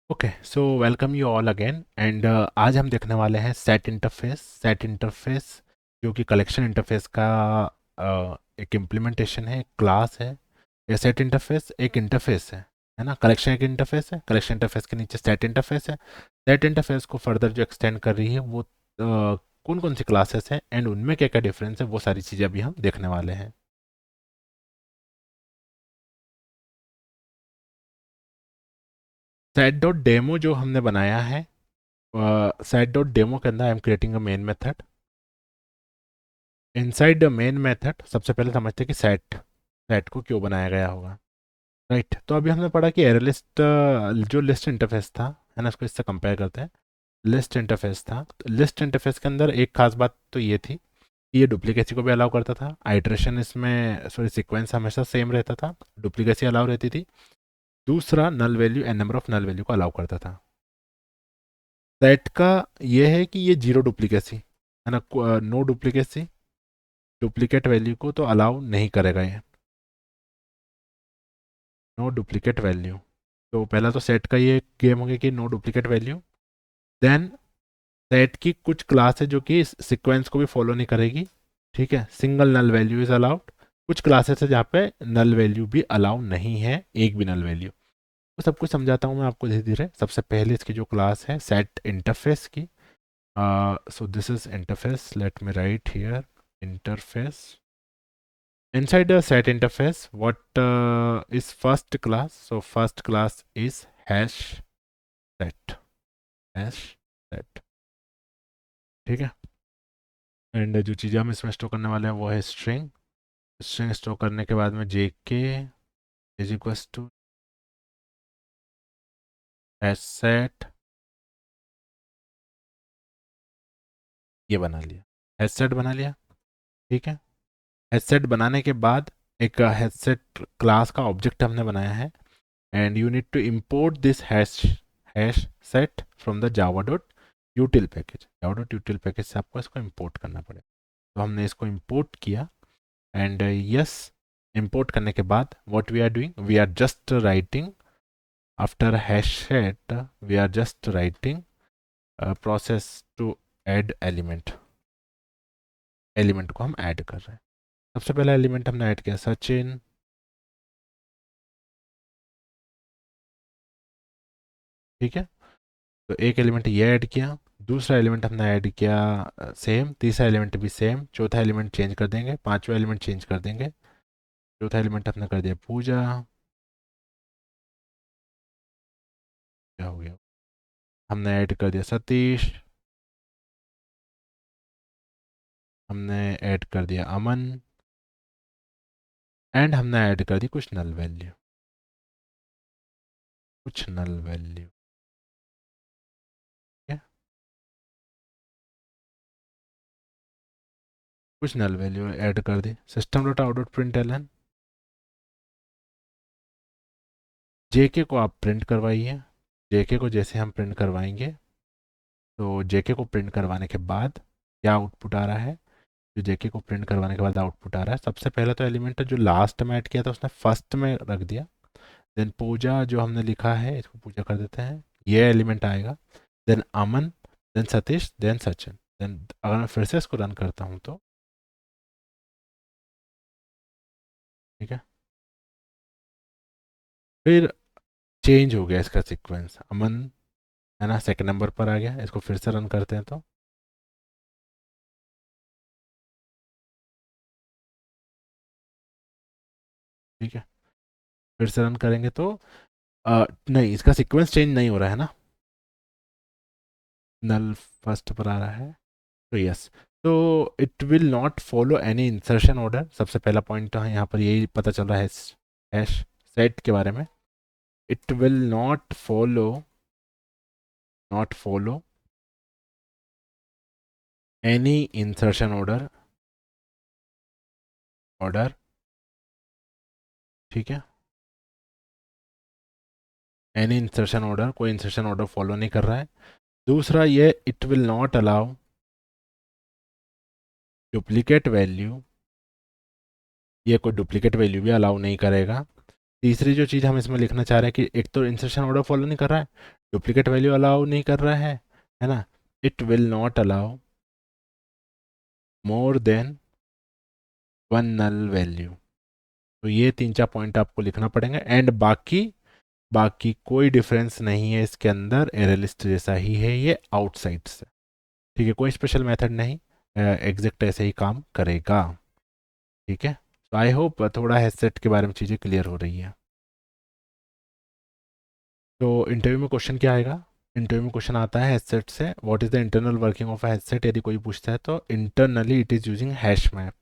Okay so welcome you all again and आज हम देखने वाले हैं सेट इंटरफेस जो कि कलेक्शन इंटरफेस का एक इम्प्लीमेंटेशन है, एक क्लास है। ये सेट इंटरफेस एक इंटरफेस है ना। कलेक्शन एक इंटरफेस है, कलेक्शन इंटरफेस के नीचे सेट इंटरफेस है। सेट इंटरफेस को फर्दर जो एक्सटेंड कर रही है वो कौन कौन सी क्लासेस हैं एंड उनमें क्या क्या डिफरेंस है, वो सारी चीज़ें अभी हम देखने वाले हैं। सेट डॉट डेमो जो हमने बनाया है, सेट डॉट डेमो के अंदर I am creating a main method. Inside the main method सबसे पहले समझते हैं कि सेट सेट को क्यों बनाया गया होगा। राइट, तो अभी हमने पढ़ा कि एरे लिस्ट जो लिस्ट इंटरफेस था, है ना, उसको इससे कंपेयर करते हैं। लिस्ट इंटरफेस था, तो लिस्ट इंटरफेस के अंदर एक खास बात तो ये थी कि ये डुप्लीकेसी को भी अलाउ करता था। आइट्रेशन इसमें सॉरी सीक्वेंस हमेशा सेम रहता था, डुप्लीकेसी अलाउ रहती थी। दूसरा, null value and number of null value को अलाउ करता था। सेट का ये है कि ये जीरो डुप्लीकेसी, है ना, नो डुप्लीकेसी, डुप्लीकेट वैल्यू को तो अलाउ नहीं करेगा ये। नो डुप्लीकेट वैल्यू, तो पहला तो सेट का ये गेम हो गया कि no duplicate value. Then set की कुछ क्लास है जो कि इस सीक्वेंस को भी फॉलो नहीं करेगी। ठीक है, single null value is allowed. कुछ क्लासेस है जहाँ पे नल वैल्यू भी अलाउ नहीं है, एक भी नल वैल्यू। तो सब कुछ समझाता हूँ मैं आपको धीरे धीरे। सबसे पहले इसकी जो क्लास है सेट इंटरफेस की, so this is interface, late me right here interface. Inside the set interface, what is first class? So first class is hash set. Hash set. ठीक है, एंड जो चीज़ें हम इसमें स्टोर करने वाले हैं वो है स्ट्रिंग। स्ट्रिंग स्टोर करने के बाद में JK is equals to hash set, ये बना लिया, हैश सेट बना लिया। ठीक है, हैश सेट बनाने के बाद एक हैश सेट क्लास का ऑब्जेक्ट हमने बनाया है, and you need to import this hash set from the Java dot util package. Java dot util package से आपको इसको इम्पोर्ट करना पड़ेगा। तो हमने इसको इम्पोर्ट किया, एंड यस, इम्पोर्ट करने के बाद what we are doing, we are just writing after hash set, we are just writing process to add element. Element को हम ऐड कर रहे हैं। सबसे पहला एलिमेंट हमने ऐड किया सचिन। ठीक है, तो एक एलिमेंट ये ऐड किया, दूसरा एलिमेंट हमने ऐड किया सेम, तीसरा एलिमेंट भी सेम, चौथा एलिमेंट चेंज कर देंगे, पांचवा एलिमेंट चेंज कर देंगे। चौथा एलिमेंट हमने कर दिया पूजा। क्या हो गया, हमने ऐड कर दिया सतीश, हमने ऐड कर दिया अमन, एंड हमने ऐड कर दी कुछ नल वैल्यू, कुछ नल वैल्यू। ठीक है, कुछ नल वैल्यू ऐड कर दी। System dot out dot print L N, JK को आप प्रिंट करवाइए। जेके को जैसे हम प्रिंट करवाएंगे, तो जेके को प्रिंट करवाने के बाद क्या आउटपुट आ रहा है, जो जेके को प्रिंट करवाने के बाद आउटपुट आ रहा है, सबसे पहला तो एलिमेंट जो लास्ट में ऐड किया था उसने फर्स्ट में रख दिया। देन पूजा जो हमने लिखा है, इसको पूजा कर देते हैं, ये एलिमेंट आएगा। Then Aman, then Satish, then Sachin. Then अगर मैं फिर से इसको रन करता हूँ तो ठीक है, फिर चेंज हो गया इसका सीक्वेंस। अमन, है ना, सेकंड नंबर पर आ गया। इसको फिर से रन करते हैं तो ठीक है, फिर से रन करेंगे तो नहीं, इसका सीक्वेंस चेंज नहीं हो रहा है ना, नल फर्स्ट पर आ रहा है। तो यस, तो it will not follow any insertion order. सबसे पहला पॉइंट तो है यहाँ पर यही पता चल रहा है हैश सेट के बारे में। It will not follow any insertion order. ठीक है, एनी इंसर्शन ऑर्डर, कोई इंसर्शन ऑर्डर फॉलो नहीं कर रहा है। दूसरा ये, it will not allow duplicate value, ये कोई डुप्लीकेट वैल्यू भी अलाउ नहीं करेगा। तीसरी जो चीज़ हम इसमें लिखना चाह रहे हैं कि एक तो इंसर्शन ऑर्डर फॉलो नहीं कर रहा है, डुप्लीकेट वैल्यू अलाउ नहीं कर रहा है ना, it will not allow more than one null value. तो ये 3-4 पॉइंट आपको लिखना पड़ेगा, एंड बाकी बाकी कोई डिफरेंस नहीं है इसके अंदर, एरे लिस्ट जैसा ही है ये आउटसाइड से। ठीक है, कोई स्पेशल मेथड नहीं, एग्जैक्ट ऐसे ही काम करेगा। ठीक है, तो आई होप थोड़ा हेडसेट के बारे में चीज़ें क्लियर हो रही है। तो इंटरव्यू में क्वेश्चन क्या आएगा? इंटरव्यू में क्वेश्चन आता है हेडसेट से, what is the internal working of a headset, यदि कोई पूछता है तो internally it is using hash map.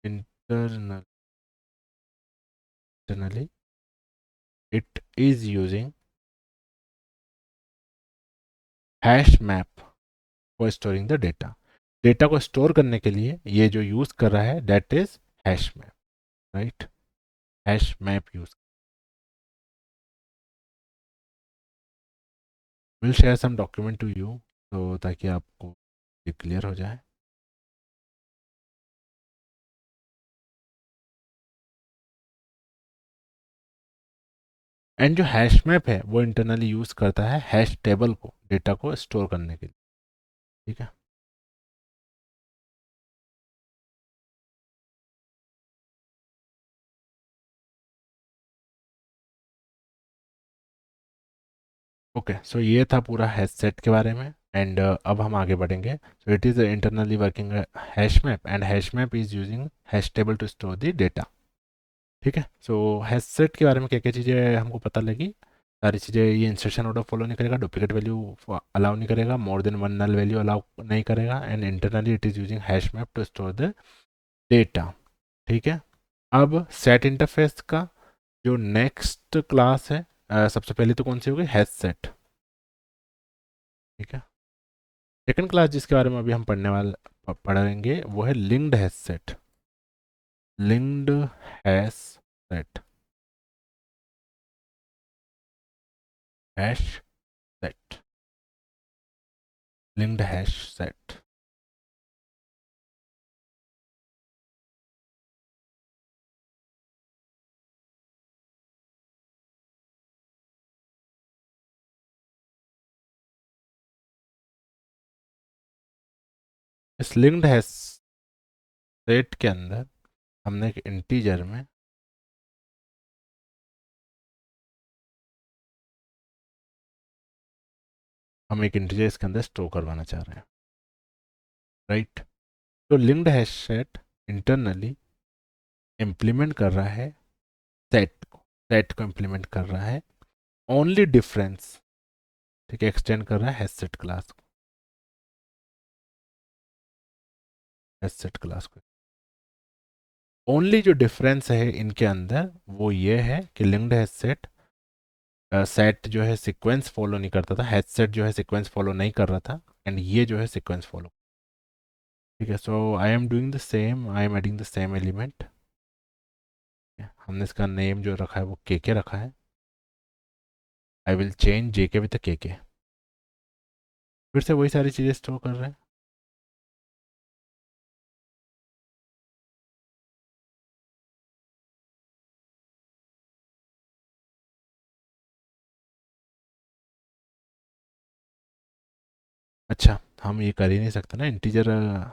Internal internally it is using hash map for storing the data. Data को स्टोर करने के लिए ये जो यूज कर रहा है that is hash map, right? Hash map use will share some document to you, तो ताकि आपको ये क्लियर हो जाए। एंड जो हैश मैप है वो इंटरनली यूज करता है हैश टेबल को डेटा को स्टोर करने के लिए। ठीक है, ओके, सो ये था पूरा हैश सेट के बारे में। एंड अब हम आगे बढ़ेंगे। So it is internally working hash map, and hash map is using hash table to store the data. ठीक है, सो हैश सेट के बारे में क्या क्या चीज़ें हमको पता लगी? सारी चीज़ें, ये इंस्ट्रक्शन ऑर्डर फॉलो नहीं करेगा, डुप्लीकेट वैल्यू अलाउ नहीं करेगा, more than one null value allow नहीं करेगा, and internally it is using hash map to store the data. ठीक है, अब सेट इंटरफेस का जो नेक्स्ट क्लास है, सबसे पहले तो कौन सी होगी? Hash set. ठीक है, सेकंड क्लास जिसके बारे में अभी हम पढ़ेंगे वो है linked hash set. Linked hash set, hash set, linked hash set. इस लिंक्ड हैश सेट के अंदर हमने एक इंटीजर में हम एक इंटीजर इसके अंदर स्टोर करवाना चाह रहे हैं, राइट? तो linked hash set internally implement कर रहा है सेट को इम्प्लीमेंट कर रहा है, ओनली डिफरेंस, ठीक है, एक्सटेंड कर रहा है हैश सेट क्लास को, हैश सेट क्लास को। ओनली जो डिफरेंस है इनके अंदर वो ये है कि लिंक्ड हैश सेट सेट जो है सीक्वेंस फॉलो नहीं करता था, हैश सेट जो है सीक्वेंस फॉलो नहीं कर रहा था, एंड ये जो है सीक्वेंस फॉलो। ठीक है, so I am doing the same, I am adding the same element. हमने इसका नेम जो रखा है वो के रखा है। आई विल चेंज जे के विद के। फिर से वही सारी चीज़ें स्टोर कर रहे हैं। अच्छा, हम ये कर ही नहीं सकते ना, इंटीजर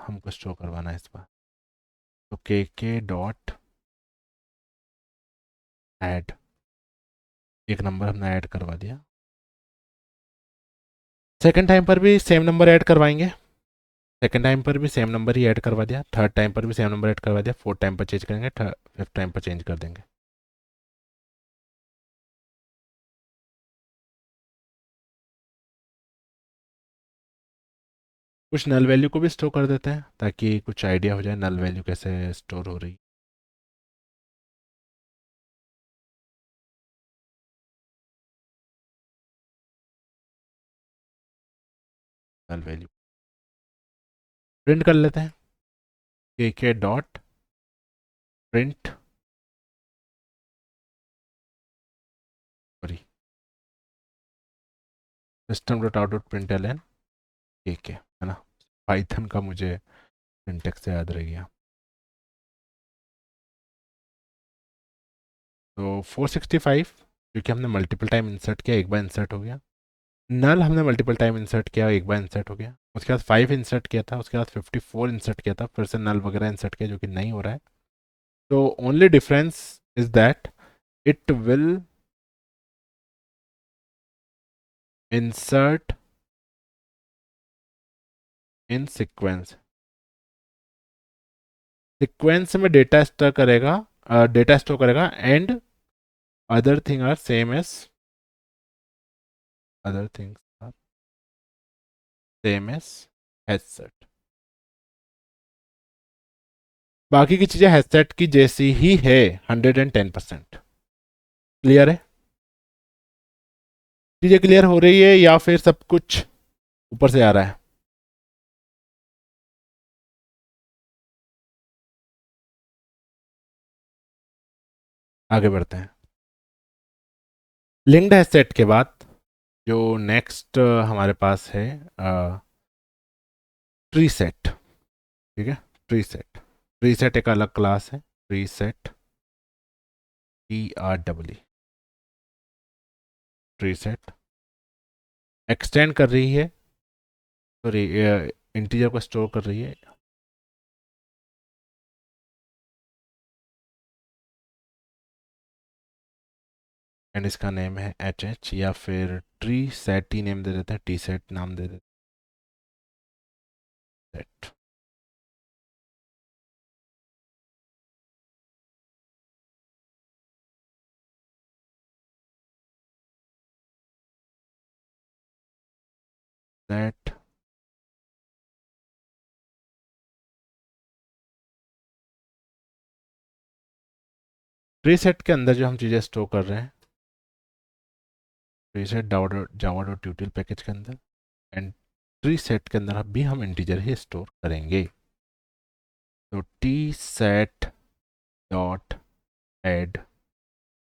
हमको स्टोर करवाना है इस बार। तो के डॉट ऐड, एक नंबर हमने ऐड करवा दिया। सेकंड टाइम पर भी सेम नंबर ऐड करवाएंगे, सेकंड टाइम पर भी सेम नंबर ही ऐड करवा दिया, थर्ड टाइम पर भी सेम नंबर ऐड करवा दिया, फोर्थ टाइम पर चेंज करेंगे, फिफ्थ टाइम पर चेंज कर देंगे। कुछ नल वैल्यू को भी स्टोर कर देते हैं ताकि कुछ आइडिया हो जाए नल वैल्यू कैसे स्टोर हो रही। नल वैल्यू प्रिंट कर लेते हैं, के dot print, sorry, system dot out dot print L N के, है ना? पाइथन का मुझे सिंटेक्स से याद रह गया। तो 465 क्योंकि हमने मल्टीपल टाइम इंसर्ट किया, एक बार इंसर्ट हो गया, नल हमने मल्टीपल टाइम इंसर्ट किया, एक बार इंसर्ट हो गया, उसके बाद 5 इंसर्ट किया था, उसके बाद 54 इंसर्ट किया था, फिर से नल वगैरह इंसर्ट किया जो कि नहीं हो रहा है. तो only difference is that it will insert in sequence. Sequence में डेटा स्टोर करेगा and other thing are same as other things are same as headset. बाकी की चीजें हेडसेट की जैसी ही है 110%. क्लियर है? चीजें क्लियर हो रही है या फिर सब कुछ ऊपर से आ रहा है? आगे बढ़ते हैं. लिंक्ड हेडसेट के बाद जो नेक्स्ट हमारे पास है ट्री सेट. ठीक है, ट्री सेट. ट्री सेट एक अलग क्लास है. Tree set, TREE. Tree set extend कर रही है, सॉरी, इंटीजर को स्टोर कर रही है. एंड इसका नेम है HH, या फिर ट्री सेट ही नेम दे देते हैं, टी सेट नाम दे देते हैं. सेट. सेट ट्री सेट के अंदर जो हम चीज़ें स्टोर कर रहे हैं, ट्री सेट जावा डॉट यूटिल पैकेज के अंदर, एंड ट्री सेट के अंदर भी हम इंटीजर ही स्टोर करेंगे. तो T set dot add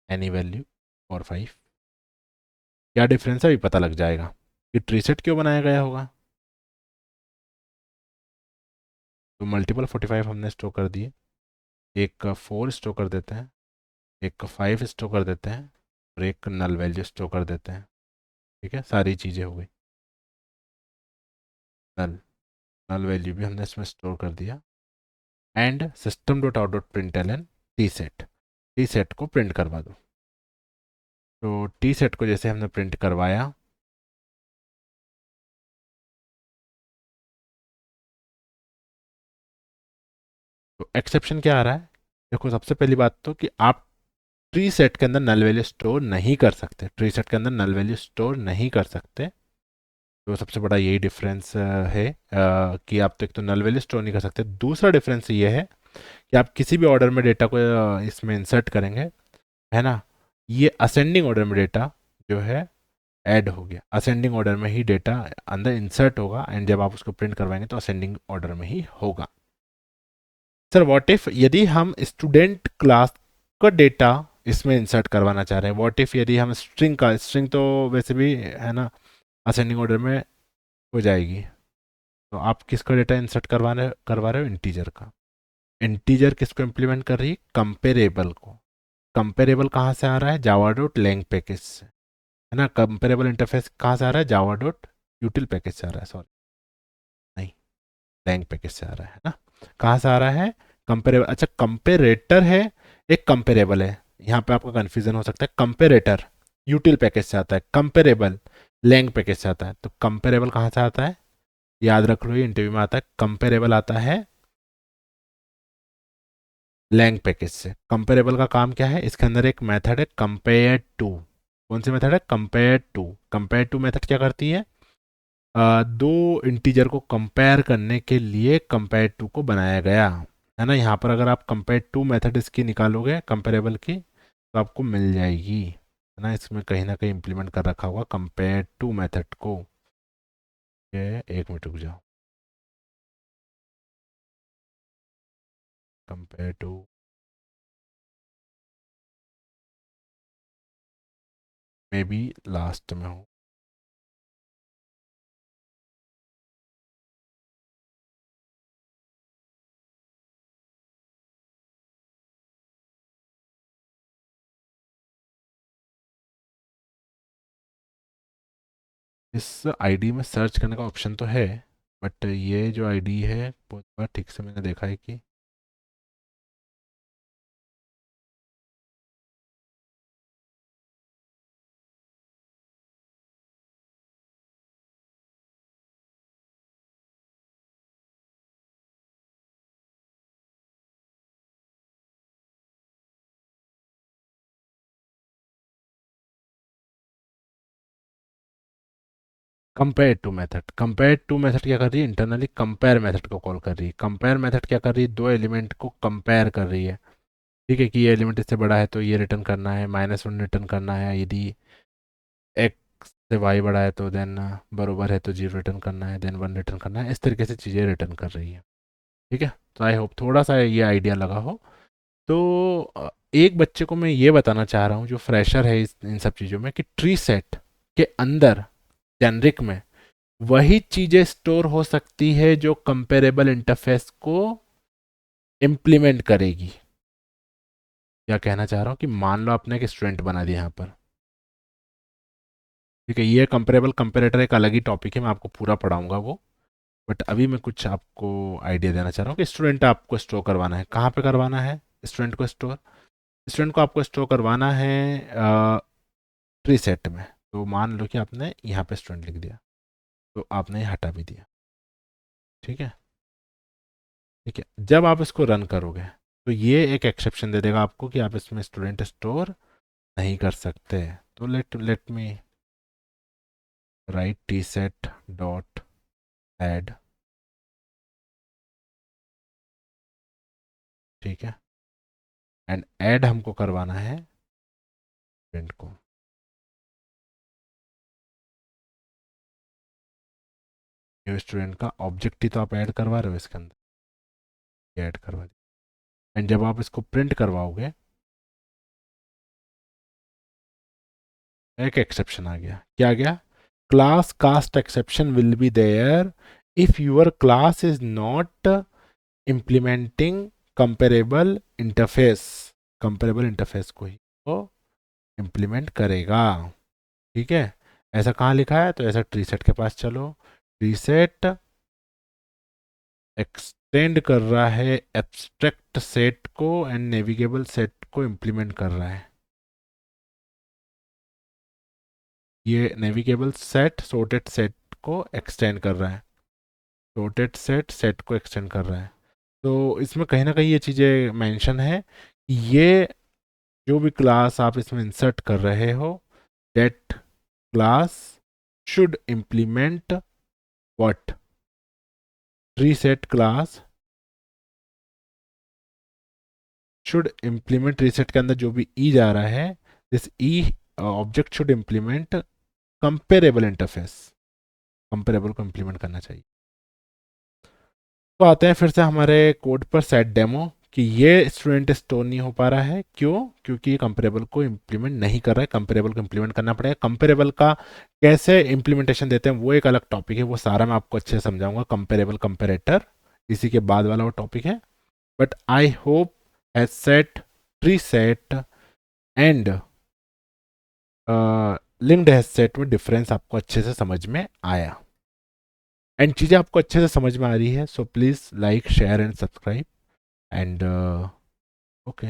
any value for 5. क्या डिफरेंस है अभी पता लग जाएगा कि ट्री सेट क्यों बनाया गया होगा. तो मल्टीपल 45 हमने स्टोर कर दिए, एक का 4 स्टोर कर देते हैं, एक का 5 स्टोर कर देते हैं, और एक नल वैल्यू स्टोर कर देते हैं. ठीक है, सारी चीज़ें हो गई. नल नल वैल्यू भी हमने इसमें स्टोर कर दिया. And system dot out dot print L N T set को प्रिंट करवा दो. तो टी सेट को जैसे हमने प्रिंट करवाया, तो एक्सेप्शन क्या आ रहा है? देखो, सबसे पहली बात तो कि आप ट्री सेट के अंदर नल वैल्यू स्टोर नहीं कर सकते. ट्री सेट के अंदर नल वैल्यू स्टोर नहीं कर सकते. तो सबसे बड़ा यही डिफरेंस है, कि आप तो एक तो नल वैल्यू स्टोर नहीं कर सकते. दूसरा डिफरेंस ये है कि आप किसी भी ऑर्डर में डेटा को इसमें इंसर्ट करेंगे, है ना, ये असेंडिंग ऑर्डर में डेटा जो है ऐड हो गया. असेंडिंग ऑर्डर में ही डेटा अंदर इंसर्ट होगा, एंड जब आप उसको प्रिंट करवाएंगे तो असेंडिंग ऑर्डर में ही होगा. सर व्हाट इफ यदि हम स्टूडेंट क्लास का डेटा इसमें इंसर्ट करवाना चाह रहे हैं, व्हाट इफ यदि हम स्ट्रिंग तो वैसे भी है ना असेंडिंग ऑर्डर में हो जाएगी. तो आप किसका डेटा इंसर्ट करवा रहे हो? इंटीजर का. इंटीजर किसको इम्प्लीमेंट कर रही है? कंपेरेबल को. कंपेरेबल कहाँ से आ रहा है? जावा डॉट लैंग पैकेज से, है ना. कंपेरेबल इंटरफेस कहाँ से आ रहा है? जावा डॉट यूटिल पैकेज से आ रहा है, सॉरी, नहीं, लैंग पैकेज से आ रहा है ना. कहाँ से आ रहा है? कंपेरेबल. अच्छा, कंपेरेटर है, एक कंपेरेबल है. यहाँ पे आपका कंफ्यूजन हो सकता है. कंपेरेटर यूटिल पैकेज से आता है, कंपेरेबल लैंग पैकेज से आता है. तो कंपेरेबल कहाँ से आता है? याद रख लो, ये इंटरव्यू में आता है. कंपेरेबल आता है लैंग पैकेज से. कंपेरेबल का काम क्या है? इसके अंदर एक मेथड है कंपेयर टू. कौन सी मेथड है? Compare to. Compare to method क्या करती है? दो इंटीजर को कंपेयर करने के लिए कंपेयर टू को बनाया गया, है ना. यहाँ पर अगर आप कंपेयर टू मेथड इसकी निकालोगे कंपेरेबल की, तो आपको मिल जाएगी, है ना. इसमें कहीं ना कहीं इम्प्लीमेंट कर रखा होगा कंपेयर टू मेथड को. ये एक मिनट रुक जाओ. Compare to, maybe last में हो. इस आईडी में सर्च करने का ऑप्शन तो है, बट ये जो आईडी है बहुत बार ठीक से मैंने देखा है कि कंपेयर टू मेथड क्या कर रही है, इंटरनली कंपेयर मेथड को कॉल कर रही है। कंपेयर मेथड क्या कर रही है, दो एलिमेंट को कंपेयर कर रही है। ठीक है, कि ये एलिमेंट इससे बड़ा है तो ये रिटर्न करना है, -1 रिटर्न करना है, यदि एक्स से वाई बड़ा है तो देन बरोबर है तो 0 रिटर्न करना है, देन 1 रिटर्न करना है। इस तरीके से चीज़ें रिटर्न कर रही है। ठीक है, तो आई होप थोड़ा सा ये आइडिया लगा हो। तो एक बच्चे को मैं ये बताना चाह रहा हूँ जो फ्रेशर है इन सब चीज़ों में, कि ट्री सेट के अंदर जेनरिक में वही चीज़ें स्टोर हो सकती है जो कंपेरेबल इंटरफेस को इम्प्लीमेंट करेगी। क्या कहना चाह रहा हूँ कि मान लो आपने एक स्टूडेंट बना दिया यहाँ पर। ठीक है, ये कंपेरेबल कंपेरेटर एक अलग ही टॉपिक है, मैं आपको पूरा पढ़ाऊंगा वो। बट अभी मैं कुछ आपको आइडिया देना चाह रहा हूँ कि स्टूडेंट आपको स्टोर करवाना है, कहाँ पे करवाना है स्टूडेंट को स्टोर। स्टूडेंट को आपको स्टोर करवाना है ट्री सेट में। तो मान लो कि आपने यहाँ पे स्टूडेंट लिख दिया, तो आपने ये हटा भी दिया। ठीक है, ठीक है, जब आप इसको रन करोगे तो ये एक एक्सेप्शन दे देगा आपको कि आप इसमें स्टूडेंट स्टोर नहीं कर सकते। तो let me write T set dot add. ठीक है, एंड ऐड हमको करवाना है स्टूडेंट को। ये स्टूडेंट का ऑब्जेक्ट ही तो आप ऐड करवा रहे हो इसके अंदर, ऐड करवा दिया। एंड जब आप इसको प्रिंट करवाओगे, एक एक्सेप्शन आ गया। क्या आ गया, class cast exception will be there if your class is not implementing comparable interface. Comparable interface को ही वो इम्प्लीमेंट करेगा। ठीक है, ऐसा कहाँ लिखा है, तो ऐसा ट्री सेट के पास चलो। ट्री सेट एक्सटेंड कर रहा है एब्स्ट्रैक्ट सेट को एंड नेविगेबल सेट को इम्प्लीमेंट कर रहा है। ये नेविगेबल सेट सॉर्टेड सेट को एक्सटेंड कर रहा है, सॉर्टेड सेट सेट को एक्सटेंड कर रहा है। तो इसमें कहीं ना कहीं ये चीज़ें मेंशन है कि ये जो भी क्लास आप इसमें इंसर्ट कर रहे हो, that class should implement what, tree set class should implement, reset के अंदर जो भी ई जा रहा है, this E object should implement comparable interface. Comparable को इम्प्लीमेंट करना चाहिए। तो आते हैं फिर से हमारे कोड पर, सेट डेमो, कि ये स्टूडेंट स्टोर नहीं हो पा रहा है। क्यों, क्योंकि ये कंपेरेबल को इम्प्लीमेंट नहीं कर रहा है। कंपेरेबल को इम्प्लीमेंट करना पड़ेगा। कंपेरेबल का कैसे इम्प्लीमेंटेशन देते हैं वो एक अलग टॉपिक है, वो सारा मैं आपको अच्छे से समझाऊंगा। कंपेरेबल कंपेरेटर इसी के बाद वाला वो टॉपिक है। But I hope has set, tree set and linked has set में डिफरेंस आपको अच्छे से समझ में आया, एंड चीज़ें आपको अच्छे से समझ में आ रही है। So please like share and subscribe and okay.